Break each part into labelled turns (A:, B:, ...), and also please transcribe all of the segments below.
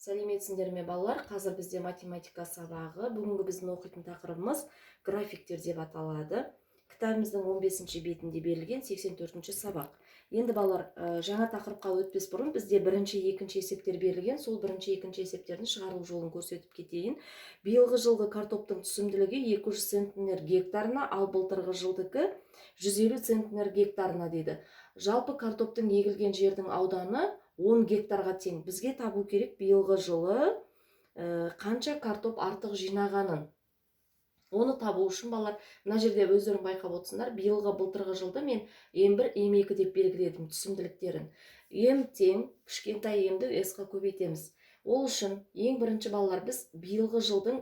A: Сәлеметсіңдер ме балалар? Қазір бізде математика сабағы. Бүгінгі біздің оқитын тақырыбымыз графиктер деп аталады. Кітабымыздың 15-ші бетінде берілген 84-ші сабақ. Енді балалар, жаңа тақырыпқа өтпес бұрын бізде бірінші, екінші есептер берілген. Сол бірінші, екінші есептердің шығарылу жолын көрсетіп кетейін. Биылғы жылғы картоптың түсімділігі 200 центнер гектарына, ал былтырғы жылдікі 150 центнер гектарына дейді. Жалпы картоптың егілген жердің ауданы 10 гектарға тең. Бізге табу керек биылғы жылы қанша картоп артық жинағанын. Оны табу үшін балалар, мына жерде өздерің байқап отырсыңдар, биылғы былтырғы жылды мен М1, М2 деп белгіледім түсімділіктерін. М тең кішкентай М-ді S-қа көбейтеміз. Ол үшін ең бірінші балалар біз биылғы жылдың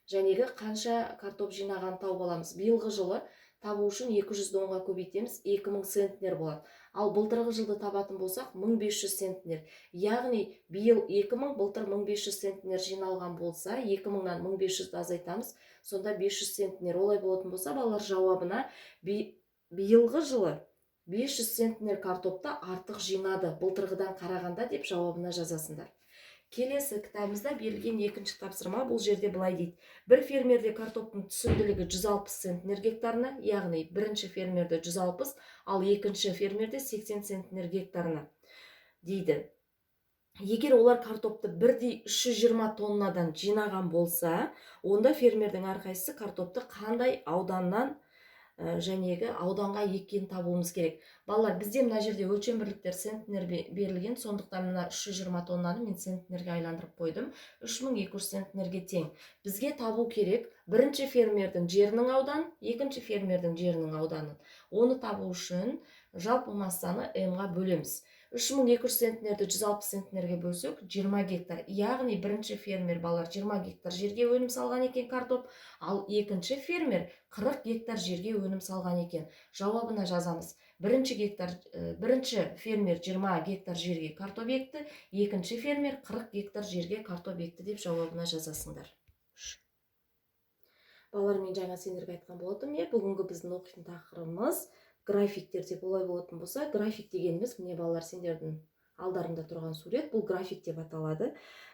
A: жәнегі қанша картоп жинаған тауып аламыз. Биылғы жылы табу үшін 200-ді 10-ға көбейтеміз, 2000 центнер болады. Ал былтырғы жылды табатын болсақ 1500 центнер. Яғни биыл 2000, былтыр 1500 центнер жиналған болса, 2000-нан 1500-ді азайтамыз, сонда 500 центнер. Олай болатын болса, балалар жауабына биылғы жылы 500 центнер картопты артық жинады былтырғыдан қарағанда деп жауабына жазасыңдар. Келесі кітабымызда берілген екінші тапсырма, бұл жерде былай дейді. Бір фермерде картоптың түсімділігі 160 центнер гектарына, яғни бірінші фермерде 160, ал екінші фермерде 80 центнер гектарына дейді. Егер олар картопты бірдей 320 тоннадан жинаған болса, онда фермердің әрқайсысы картопты қандай ауданнан жәнегі ауданға еккенін табуымыз керек. Балалар, бізде мына жерде өлшем бірліктер центнер берілген, сондықтан мына 320 тоннаны мен центнерге айландырып қойдым. 3200 центнерге тең. Бізге табу керек бірінші фермердің жерінің ауданын, екінші фермердің жерінің ауданын. Оны табу үшін жалпы массаны М-ға бөлеміз. 3200 центнерді 160 центнерге бөлсек 20 гектар. Яғни бірінші фермер балалар 20 гектар жерге өнім салған екен картоп, ал екінші фермер 40 гектар жерге өнім салған екен. Жауабына жазамыз. Бірінші фермер 20 гектар жерге картоп екті, екінші фермер 40 гектар жерге картоп екті деп жауабына жазасыңдар. Балалар, мен жаңа сендерге айтқан болатым, бүгінгі біздің оқитын тақырыбымыз графиктер деп. Олай болатын болса, график дегеніміз міне балалар, сендердің алдарында тұрған сурет, бұл график деп аталады.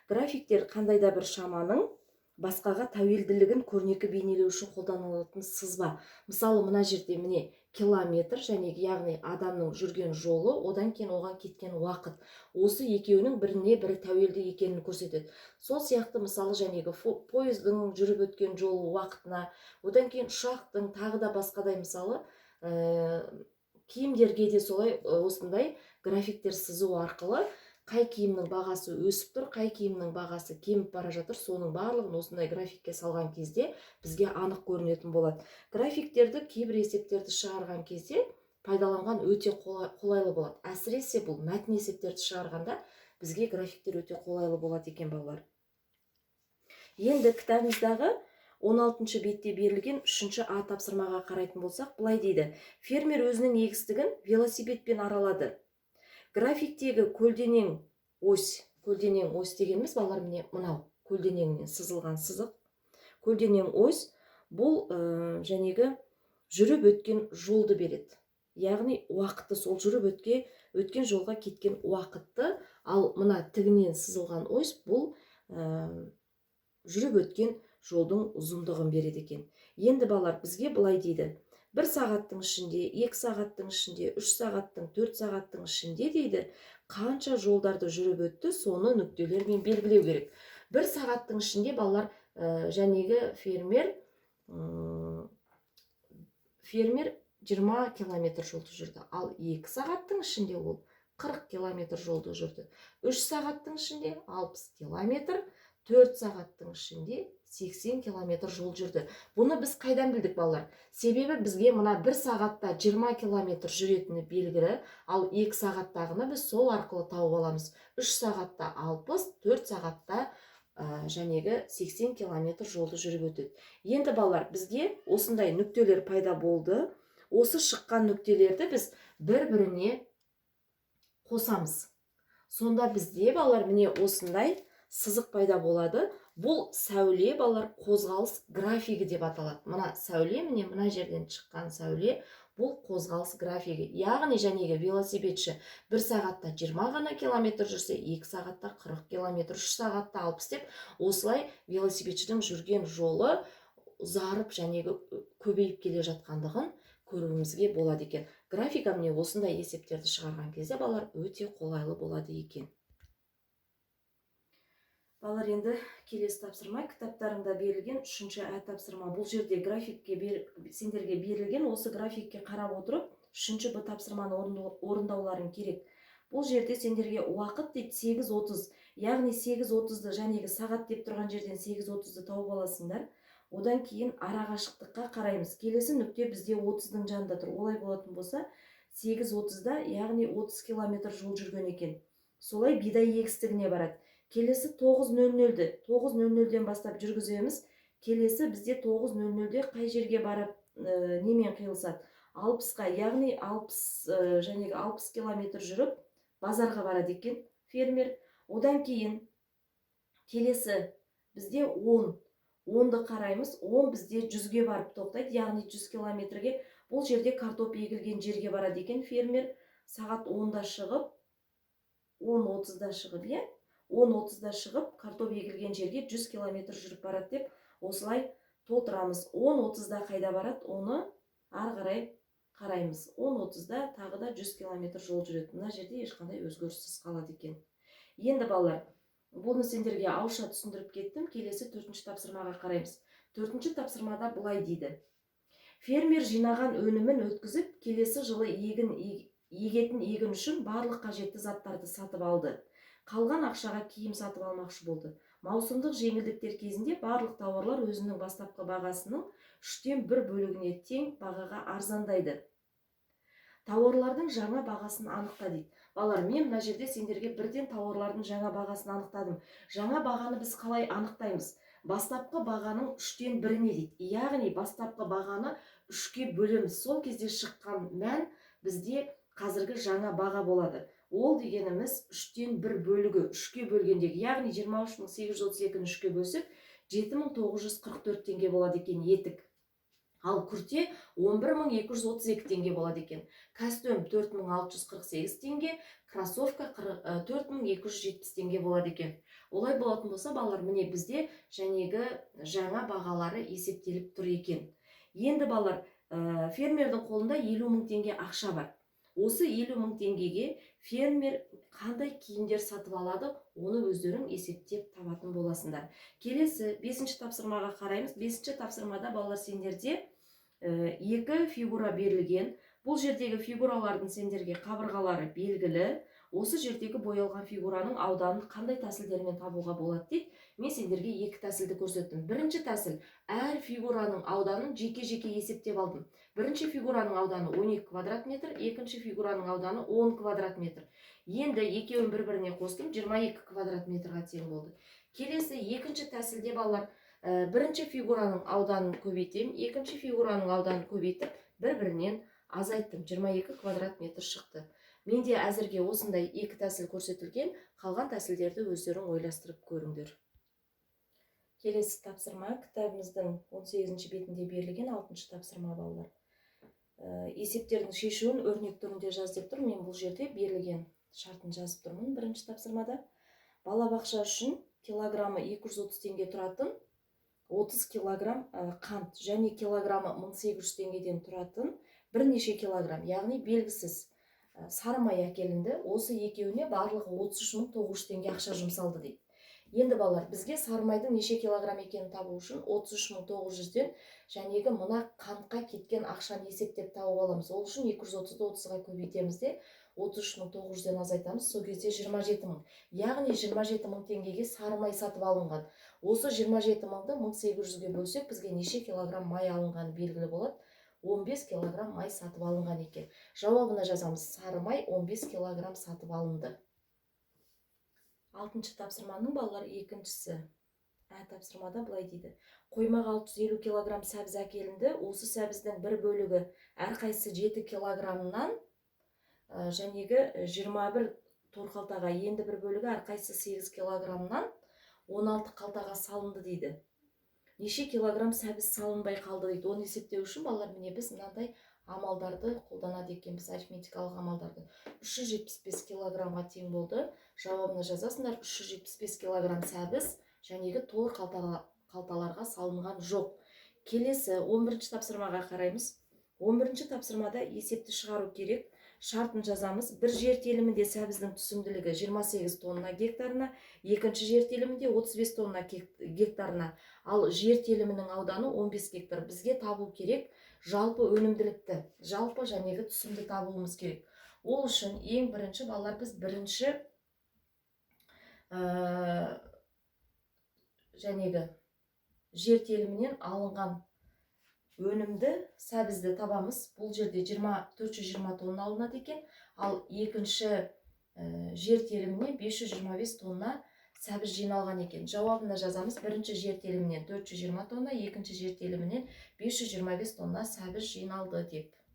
A: Графиктер қандай да бір шаманың басқаға тәуелділігін көрнекі бейнелеу үшін қолданылатын сызба. Мысалы, мына жерде міне километр, және яғни адамның жүрген жолы, одан кейін оған кеткен уақыт. Осы екеуінің біріне бірі тәуелді екенін көрсетеді. Сол сияқты мысалы жәнегі пойыздың жүріп өткен жолы уақытына, одан кейін ұшақтың тағы да басқадай мысалы киімдерге де солай осындай графиктер сызу арқылы қай киімнің бағасы өсіп тұр, қай киімнің бағасы кеміп бара жатыр, соның барлығын осындай графикке салған кезде бізге анық көрінетін болады. Графиктерді кейбір есептерді шығарған кезде пайдаланған өте қолайлы болады. Әсіресе бұл мәтін есептерді шығарғанда бізге графиктер өте қолайлы болады екен балалар. Енді кітабымыздағы 16-шы бетте берілген 3-ші А тапсырмаға қарайтын болсақ, былай дейді. Фермер өзінің егістігін велосипедпен аралады. Графиктегі көлденең ось дегеніміз балалар міне мынау көлденеңінен сызылған сызық. Көлденең ось бұл жәнегі жүріп өткен жолды береді. Яғни уақытты, сол жүріп өткен жолға кеткен уақытты, ал мына тігінен сызылған ось бұл жүріп өткен жолдың ұзындығын береді екен. Енді балалар, бізге былай дейді. 1 сағаттың ішінде, 2 сағаттың ішінде, 3 сағаттың, 4 сағаттың ішінде дейді, қанша жолдарды жүріп өтті, соны нүктелермен белгілеу керек. 1 сағаттың ішінде балалар жәнегі фермер 20 километр жолды жүрді. Ал 2 сағаттың ішінде ол 40 километр жолды жүрді. 3 сағаттың ішінде 60 километр, 4 сағаттың ішінде 80 километр жол жүрді. Бұны біз қайдан білдік балалар? Себебі бізге мына 1 сағатта 20 километр жүретіні белгілі, ал 2 сағаттағыны біз сол арқылы тауып аламыз. 3 сағатта 60, 4 сағатта жәнегі 80 километр жолды жүріп өтеді. Енді балалар, бізге осындай нүктелер пайда болды. Осы шыққан нүктелерді біз бір-біріне қосамыз. Сонда бізде балалар міне осындай сызық пайда болады. Бұл сәуле балалар қозғалыс графигі деп аталады. Мына сәуле, міне мына жерден шыққан сәуле, бұл қозғалыс графигі. Яғни жәнегі велосипедші 1 сағатта 20 ғана километр жүрсе, 2 сағатта 40 километр, 3 сағатта 60 деп, осылай велосипедшінің жүрген жолы ұзарып жәнегі көбейіп келе жатқандығын көруімізге болады екен. Графика міне осындай есептерді шығарған кезде балалар өте қолайлы болады екен. Балалар, енді келесі тапсырма кітаптарыңда берілген 3-ші тапсырма. Бұл жерде графикке сендерге берілген, осы графикке қарап отырып 3-ші Б тапсырманы орындауларың керек. Бұл жерде сендерге уақыт дейді 8:30, яғни 8:30-ды жәнегі сағат деп тұрған жерден 8:30-ды тауып аласыңдар. Одан кейін арақашықтыққа қараймыз. Келесі нүкте бізде 30-дың жанында тұр. Олай болатын болса, 8:30-да, яғни 30 километр жол жүрген екен. Солай бидай егістігіне барады. Келесі 9:00-ді 9:00-ден бастап жүргіземіз. Келесі бізде 9:00-де қай жерге барып немен қиылысады? 60-ға, яғни 60 километр жүріп базарға барады екен фермер. Одан кейін келесі бізде 10-ды қараймыз. 10 бізде 100-ге барып тоқтайды, яғни 100 километрге. Бұл жерде картоп егілген жерге барады екен фермер. Сағат 10-да шығып, 10:30-да шығып, 10:30-да шығып, картоп егілген жерге 100 километр жүріп барады деп, осылай толтырамыз. 10:30-да қайда барады, оны ары қарай қараймыз. 10:30-да тағы да 100 километр жол жүреді. Мына жерде ешқандай өзгеріссіз қалады екен. Енді балалар, бұны сендерге ауызша түсіндіріп кеттім. Келесі 4-ші тапсырмаға қараймыз. 4-ші тапсырмада былай дейді: фермер жинаған өнімін өткізіп, келесі жылы егетін егін үшін барлық қажетті заттарды сатып алды. Қалған ақшаға киім сатып алмақшы болды. Маусымдық жеңілдіктер кезінде барлық тауарлар өзінің бастапқы бағасының 3-тен 1 бөлігіне тең бағаға арзандайды. Тауарлардың жаңа бағасын анықта дейді. Балалар, мен мына жерде сендерге бірден тауарлардың жаңа бағасын анықтадым. Жаңа бағаны біз қалай анықтаймыз? Бастапқы бағаның 3-тен 1-не дейді. Яғни бастапқы бағаны 3-ке бөлеміз. Сол кезде шыққан мән бізде қазіргі жаңа баға болады. Ол дегеніміз 3-тен 1 бөлігі 3-ке бөлгендегі, яғни 23.832-ні 3-ке бөлсек 7.944 теңге болады екен етік. Ал күрте 11.232 теңге болады екен. Костюм 4.648 теңге, кроссовка 4.270 теңге болады екен. Олай болатын болса, балалар, міне бізде жәнегі жаңа бағалары есептеліп тұр екен. Енді балалар, фермердің қолында 50.000 теңге ақша бар. Осы 50.000 теңгеге фермер қандай киімдер сатып алады, оны өздерің есептеп табатын боласыңдар. Келесі 5-ші тапсырмаға қараймыз. 5-ші тапсырмада балалар, сендерде 2 фигура берілген. Бұл жердегі фигуралардың сендерге қабырғалары белгілі. Осы жердегі боялған фигураның ауданын қандай тәсілдермен табуға болады дейді. Мен сендерге 2 тәсілді көрсеттім. Бірінші тәсіл, әр фигураның ауданын жеке-жеке есептеп алдым. Бірінші фигураның ауданы 12 квадрат метр, екінші фигураның ауданы 10 квадрат метр. Енді екеуін бір-біріне қостым, 22 квадрат метрға тең болды. Келесі екінші тәсілде балалар, бірінші фигураның ауданын көбейтем, екінші фигураның ауданын көбейтіп, бір-бірінен азайттым. 22 квадрат метр шықты. Менде әзірге осындай 2 тәсіл көрсетілген, қалған тәсілдерді өздерің ойластырып көріңдер. Келесі тапсырма кітабымыздың 18-ші бетінде берілген 6-ші тапсырма балалар. Есептердің шешуін өрнек түрінде жаз деп тұр. Мен бұл жерде берілген шартын жазып тұрмын. Бірінші тапсырмада балабақша үшін килограммы 230 теңге тұратын 30 килограмм қант және килограммы 1800 теңгеден тұратын бірнеше килограмм, яғни белгісіз сары май әкелінді. Осы екеуіне барлығы 33.900 теңге ақша жұмсалды дейді. Енді балалар, бізге сары майдың неше килограмм екенін табу үшін 33.900-ден жәнегі мына қантқа кеткен ақшаны есептеп тауып аламыз. Ол үшін 230-ды 30-ға көбейтеміз де 33.900-ден азайтамыз. Сол кезде 27.000. Яғни 27.000 теңгеге сары май сатып алынған. Осы 27.000-ды 1800-ге бөлсек, бізге неше килограмм май алынғаны белгілі болады. 15 килограмм май сатып алынған екен. Жауабына жазамыз: сары май 15 килограмм сатып алынды. 6-ші тапсырманың балалар екіншісі. Тапсырмада былай дейді: қоймаға 650 килограмм сәбіз әкелінді. Осы сәбіздің бір бөлігі әрқайсысы 7 килограммнан жәнегі 21 торқалтаға, енді бір бөлігі әрқайсысы 8 килограммнан 16 қалтаға салынды дейді. Неше килограмм сәбіз салынбай қалды дейді. Оны есептеу үшін балалар, міне біз мынандай амалдарды қолданады екенбіз, арифметикалық амалдарды. 375 килограммға тең болды. Жауабына жазасыңдар. 375 килограмм сәбіз жәнегі тор қалталарға салынған жоқ. Келесі 11-ші тапсырмаға қараймыз. 11-ші тапсырмада есепті шығару керек. Шартын жазамыз. Бір жер телімінде сәбіздің түсімділігі 28 тонна гектарына, екінші жер телімінде 35 тонна гектарына, ал жер телімінің ауданы 15 гектар. Бізге табу керек жалпы өнімділікті, жалпы жәнегі түсімді табуымыз керек. Ол үшін ең бірінші балалар, біз бірінші жәнегі жер телімінен алынған өнімді сәбізді табамыз. Бұл жерде 420 тонна алынады екен, ал екінші жер теліміне 525 тонна сәбіз жиналған екен. Жауабына жазамыз. Бірінші жер телімінен 420 тонна, екінші жер телімінен 525 тонна сәбіз жиналды деп.